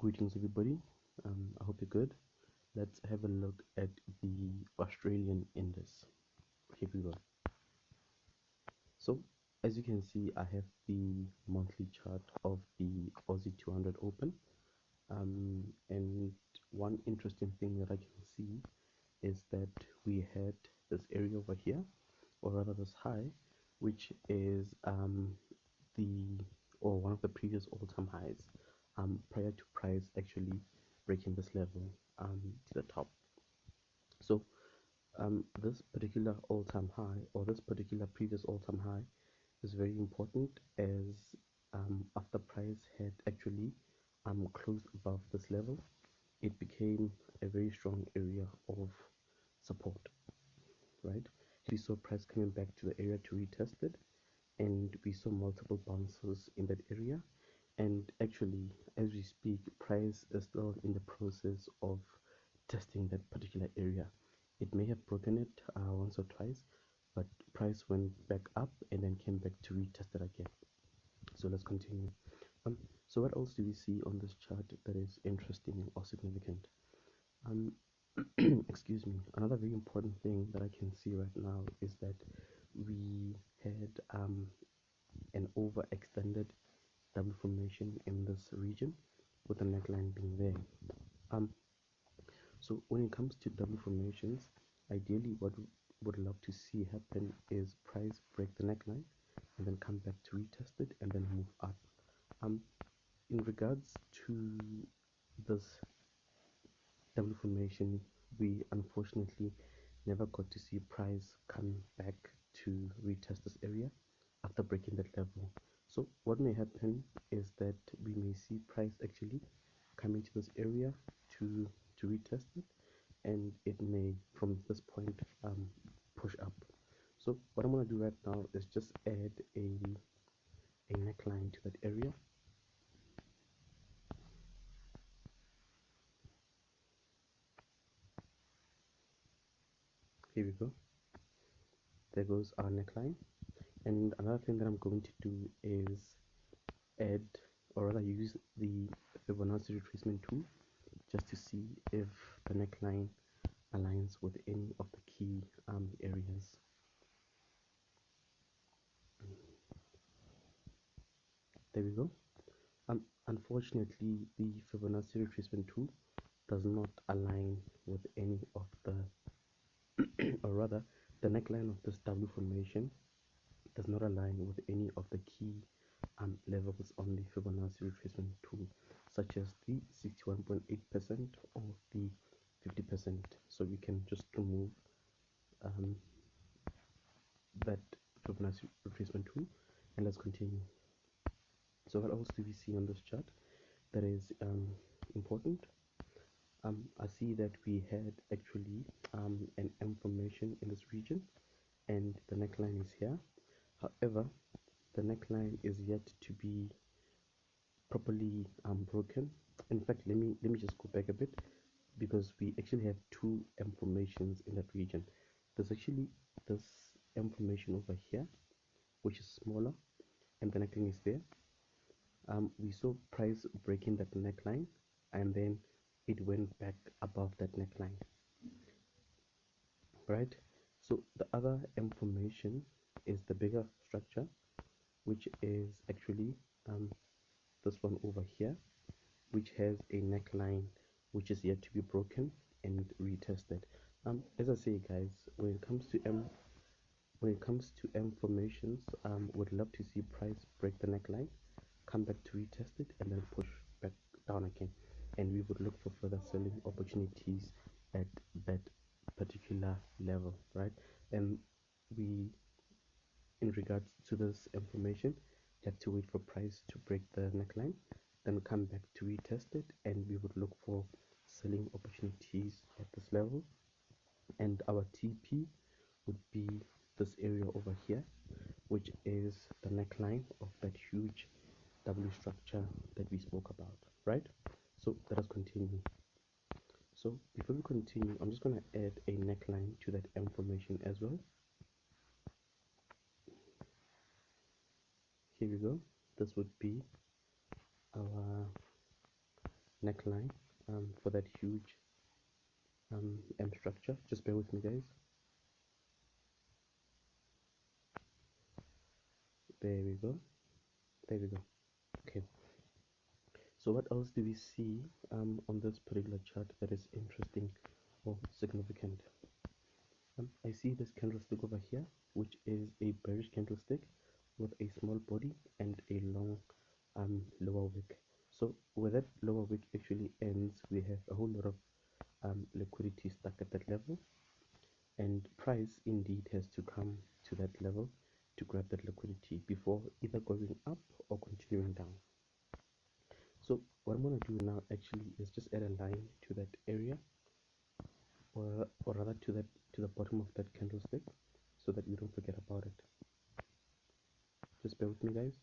Greetings, everybody. I hope you're good. Let's have a look at the Australian index. Here we go. So, as you can see, I have the monthly chart of the Aus200 open. And one interesting thing that I can see is that we had this area over here, or rather this high, which is one of the previous all-time highs prior to price actually breaking this level to the top. So this particular all-time high, or this particular previous all-time high, is very important, as after price had actually closed above this level, it became a very strong area of support, right? We saw price coming back to the area to retest it, and we saw multiple bounces in that area. And actually, as we speak, price is still in the process of testing that particular area. It may have broken it once or twice, but price went back up and then came back to retest it again. So let's continue. So what else do we see on this chart that is interesting or significant? Excuse me. Another very important thing that I can see right now is that we had an overextended double formation in this region, with the neckline being there. So when it comes to double formations, ideally what we would love to see happen is price break the neckline and then come back to retest it and then move up. In regards to this double formation, we unfortunately never got to see price come back to retest this area after breaking that level. So what may happen is that we may see price actually coming to this area to retest it, and it may from this point push up. So what I'm going to do right now is just add a neckline to that area. Here we go. There goes our neckline. And another thing that I'm going to do is add, or rather use the Fibonacci retracement tool just to see if the neckline aligns with any of the key areas. There we go. Unfortunately, the Fibonacci retracement tool does not align with any of the or rather the neckline of this W formation does not align with any of the key levels on the Fibonacci retracement tool, such as the 61.8% or the 50%. So we can just remove that Fibonacci retracement tool, and let's continue. So what else do we see on this chart that is important? I see that we had actually an M formation in this region, and the neckline is here. However, the neckline is yet to be properly broken. In fact, let me just go back a bit, because we actually have two M formations in that region. There's actually this M formation over here, which is smaller, and the neckline is there. We saw price breaking that neckline, and then it went back above that neckline, right? So the other M formation is the bigger structure, which is actually this one over here, which has a neckline which is yet to be broken and retested. As I say, guys, when it comes to M formations, would love to see price break the neckline, come back to retest it, and then push back down again, and we would look for further selling opportunities at that particular level, right? And we, in regards to this information, have to wait for price to break the neckline, then come back to retest it, and we would look for selling opportunities at this level. And our TP would be this area over here, which is the neckline of that huge W structure that we spoke about, right? So let us continue. So before we continue, I'm just going to add a neckline to that M formation as well. Here we go. This would be our neckline for that huge M structure. Just bear with me, guys. There we go. There we go. Okay. So what else do we see on this particular chart that is interesting or significant? I see this candlestick over here, which is a bearish candlestick with a small body and a long lower wick. So where that lower wick actually ends, we have a whole lot of liquidity stuck at that level, and price indeed has to come to that level to grab that liquidity before either going up or continuing down. So what I'm going to do now actually is just add a line to that area, or rather to the bottom of that candlestick, so that we don't forget about it. Just bear with me, guys.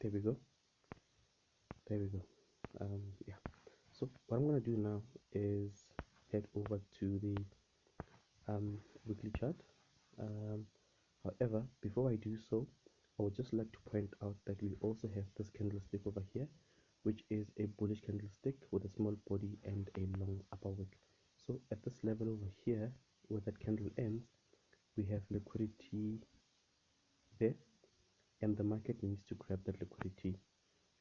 There we go. There we go. Yeah. So what I'm going to do now is head over to the weekly chart. However, before I do so, I would just like to point out that we also have this candlestick over here, which is a bullish candlestick with a small body and a long upper wick. So at this level over here, where that candle ends, we have liquidity there, and the market needs to grab that liquidity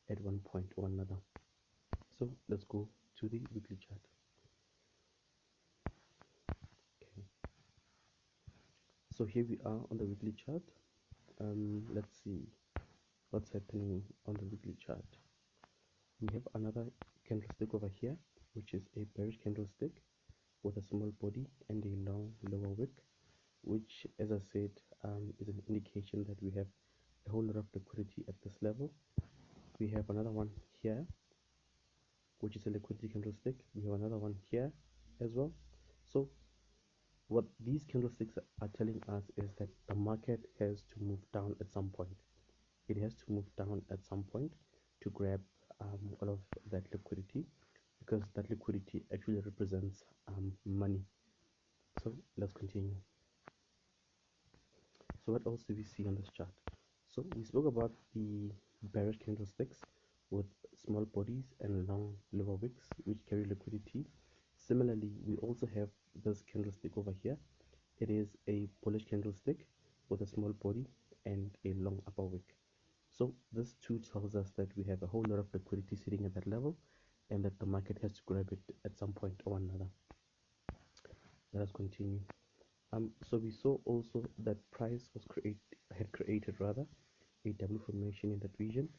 at one point or another. So let's go to the weekly chart. Okay. So here we are on the weekly chart. Let's see what's happening on the weekly chart. We have another candlestick over here, which is a bearish candlestick with a small body and a long lower wick, which, as I said, is an indication that we have a whole lot of liquidity at this level. We have another one here, which is a liquidity candlestick. We have another one here as well. So what these candlesticks are telling us is that the market has to move down at some point. It has to move down at some point to grab all of that liquidity, because that liquidity actually represents money. So let's continue. So what else do we see on this chart? So we spoke about the bearish candlesticks with small bodies and long lower wicks, which carry liquidity. Similarly, we also have this candlestick over here. It is a bullish candlestick with a small body and a long upper wick. So this too tells us that we have a whole lot of liquidity sitting at that level, and that the market has to grab it at some point or another. Let us continue. So we saw also that price had created rather a double formation in that region.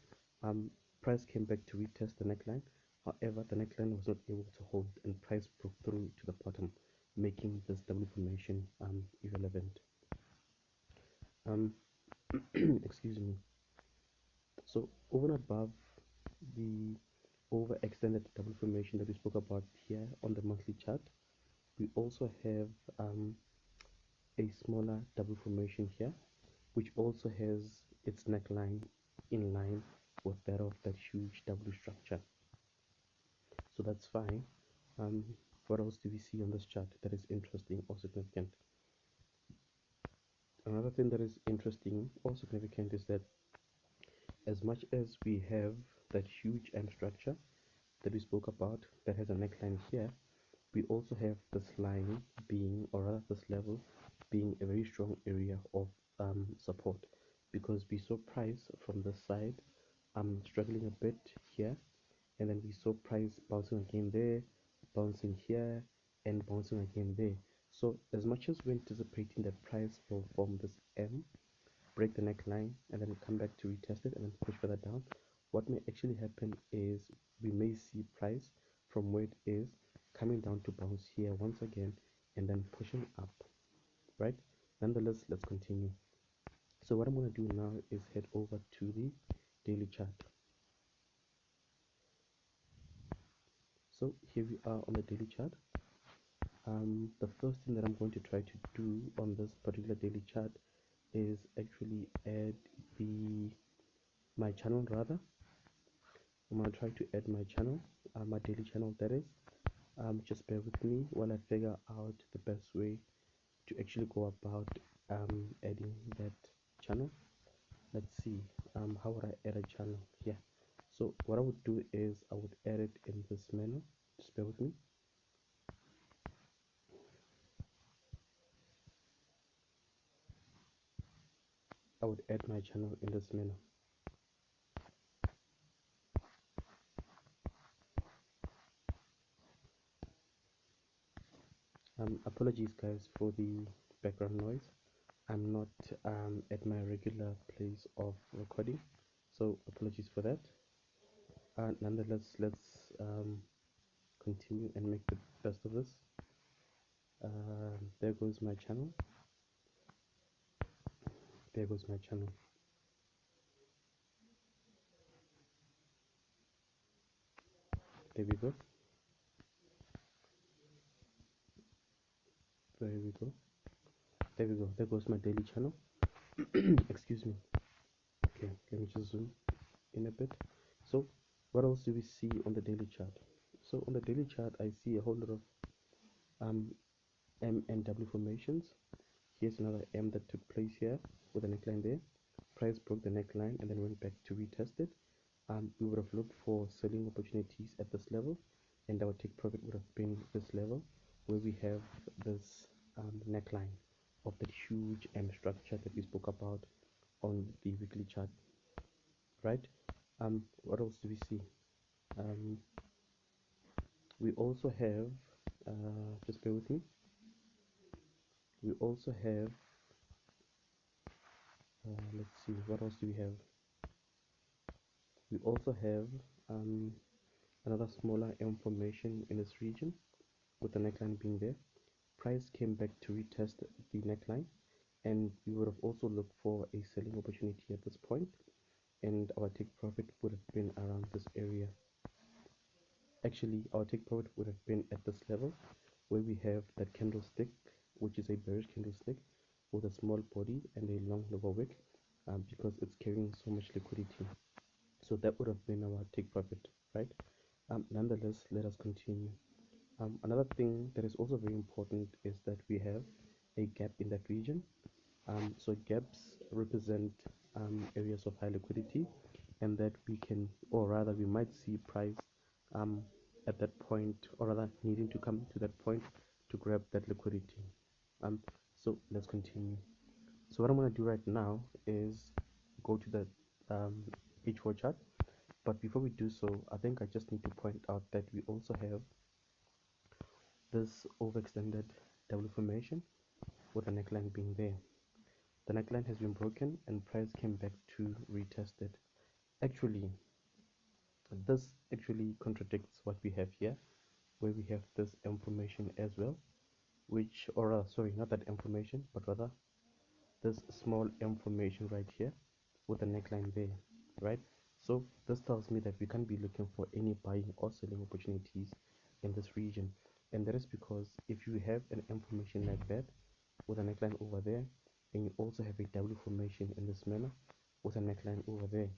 Price came back to retest the neckline. However, the neckline was not able to hold, and price broke through to the bottom, making this double formation irrelevant. Excuse me. So over and above the overextended double formation that we spoke about here on the monthly chart, we also have a smaller double formation here, which also has its neckline in line with that of that huge W structure. So that's fine. What else do we see on this chart that is interesting or significant? Another thing that is interesting or significant is that as much as we have that huge M structure that we spoke about that has a neckline here, we also have this line being, or rather this level being, a very strong area of support, because we saw price from this side struggling a bit here, and then we saw price bouncing again there, bouncing here, and bouncing again there. So as much as we're anticipating that price will form this M, break the neckline, and then come back to retest it and then push further down, what may actually happen is we may see price from where it is coming down to bounce here once again and then pushing up, right? Nonetheless, let's continue. So what I'm going to do now is head over to the daily chart. So here we are on the daily chart. The first thing that I'm going to try to do on this particular daily chart is actually add my channel rather. I'm going to try to add my channel, my daily channel that is. Just bear with me while I figure out the best way to actually go about adding that channel. Let's see, how would I add a channel here? So what I would do is I would add it in this menu. Just bear with me. I would add my channel in this menu. Apologies guys for the background noise. I'm not at my regular place of recording, so apologies for that. Nonetheless, let's continue and make the best of this. There goes my channel. There goes my channel. There we go. There we go. There we go. There goes my daily channel. Excuse me. Okay, let me just zoom in a bit. So what else do we see on the daily chart? So on the daily chart, I see a whole lot of M and W formations. Here's another M that took place here with a neckline there. Price broke the neckline and then went back to retest it. We would have looked for selling opportunities at this level, and our take profit would have been this level where we have this neckline of that huge M structure that we spoke about on the weekly chart, right? What else do we see? We also have, just bear with me. We also have, let's see, what else do we have? We also have another smaller M formation in this region with the neckline being there. Price came back to retest the neckline, and we would have also looked for a selling opportunity at this point, and our take profit would have been around this area. Actually, our take profit would have been at this level where we have that candlestick, which is a bearish candlestick with a small body and a long lower wick, because it's carrying so much liquidity. So that would have been our take profit, right? Nonetheless, let us continue. Another thing that is also very important is that we have a gap in that region. So gaps represent areas of high liquidity, and that we can, or rather we might see price at that point, or rather needing to come to that point to grab that liquidity. So let's continue. So what I'm going to do right now is go to the H4 chart, but before we do so, I think I just need to point out that we also have this overextended W formation with the neckline being there. The neckline has been broken and price came back to retest it. Actually, this actually contradicts what we have here, where we have this information as well, which, or sorry, not that information, but rather this small information right here with the neckline there, right? So this tells me that we can't be looking for any buying or selling opportunities in this region, and that is because if you have an information like that with a neckline over there, and you also have a W formation in this manner with a neckline over there,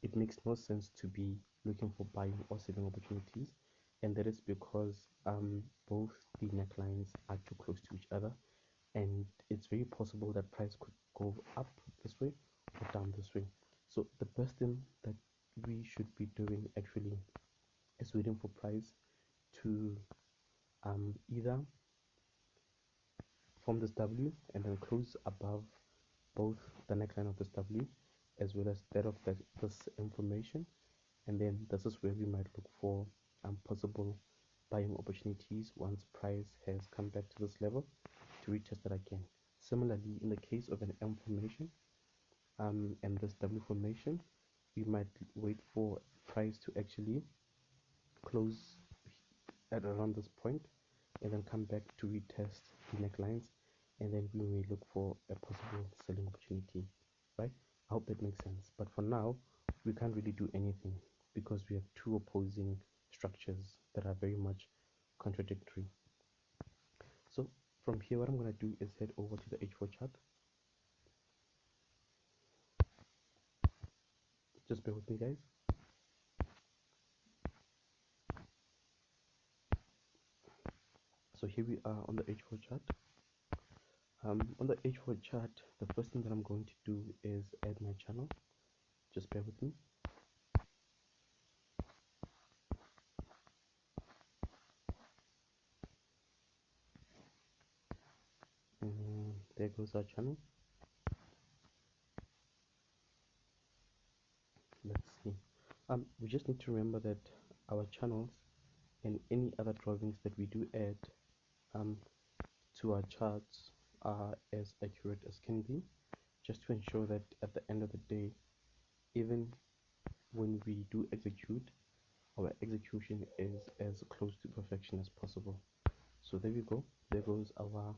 it makes no sense to be looking for buying or selling opportunities, and that is because both the necklines are too close to each other, and it's very possible that price could go up this way or down this way. So the best thing that we should be doing actually is waiting for price to either form this W and then close above both the neckline of this W as well as that of this information, and then this is where we might look for possible buying opportunities once price has come back to this level to retest it again. Similarly, in the case of an M formation and this W formation, we might wait for price to actually close at around this point and then come back to retest the necklines, and then we may look for a possible selling opportunity, right? I hope that makes sense. But for now, we can't really do anything because we have two opposing structures that are very much contradictory. So from here, what I'm going to do is head over to the H4 chart. Just bear with me, guys. So here we are on the H4 chart. On the H4 chart, the first thing that I'm going to do is add my channel. Just bear with me. And there goes our channel. Let's see. We just need to remember that our channels and any other drawings that we do add um, to our charts are as accurate as can be, just to ensure that at the end of the day, even when we do execute, our execution is as close to perfection as possible. So there we go. There goes our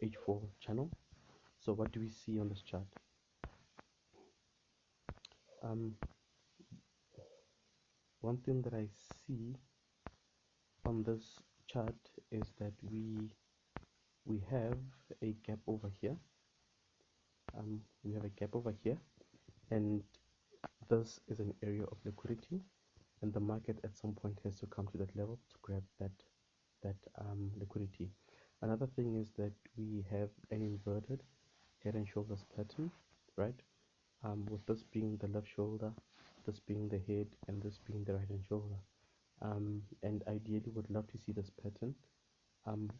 H4 channel. So what do we see on this chart? One thing that I see on this chart is that we have a gap over here. We have a gap over here, and this is an area of liquidity, and the market at some point has to come to that level to grab that liquidity. Another thing is that we have an inverted head and shoulders pattern, right? With this being the left shoulder, this being the head, and this being the right hand shoulder. And ideally would love to see this pattern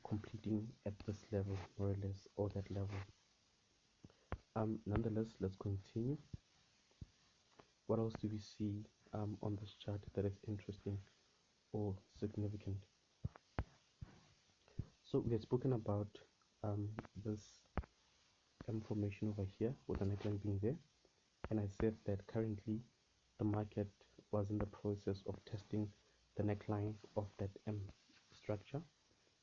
completing at this level, more or less, or that level. Nonetheless, let's continue. What else do we see on this chart that is interesting or significant? So we had spoken about this formation over here with the neckline being there, and I said that currently the market was in the process of testing the neckline of that M structure,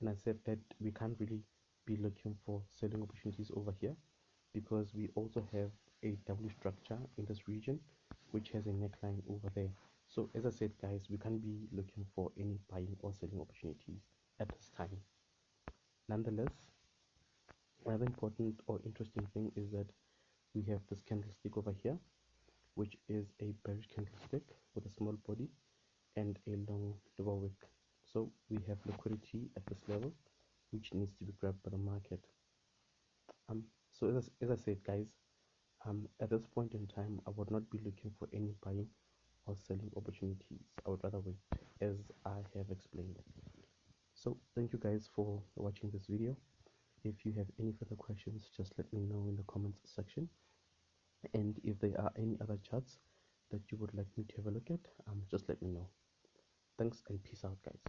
and I said that we can't really be looking for selling opportunities over here because we also have a W structure in this region which has a neckline over there. So as I said, guys, we can't be looking for any buying or selling opportunities at this time. Nonetheless, another important or interesting thing is that we have this candlestick over here, which is a bearish candlestick with a small body and a long double wick. So we have liquidity at this level, which needs to be grabbed by the market. So as I said, guys, at this point in time, I would not be looking for any buying or selling opportunities. I would rather wait, as I have explained. So thank you guys for watching this video. If you have any further questions, just let me know in the comments section. And if there are any other charts that you would like me to have a look at, just let me know. Thanks and peace out, guys.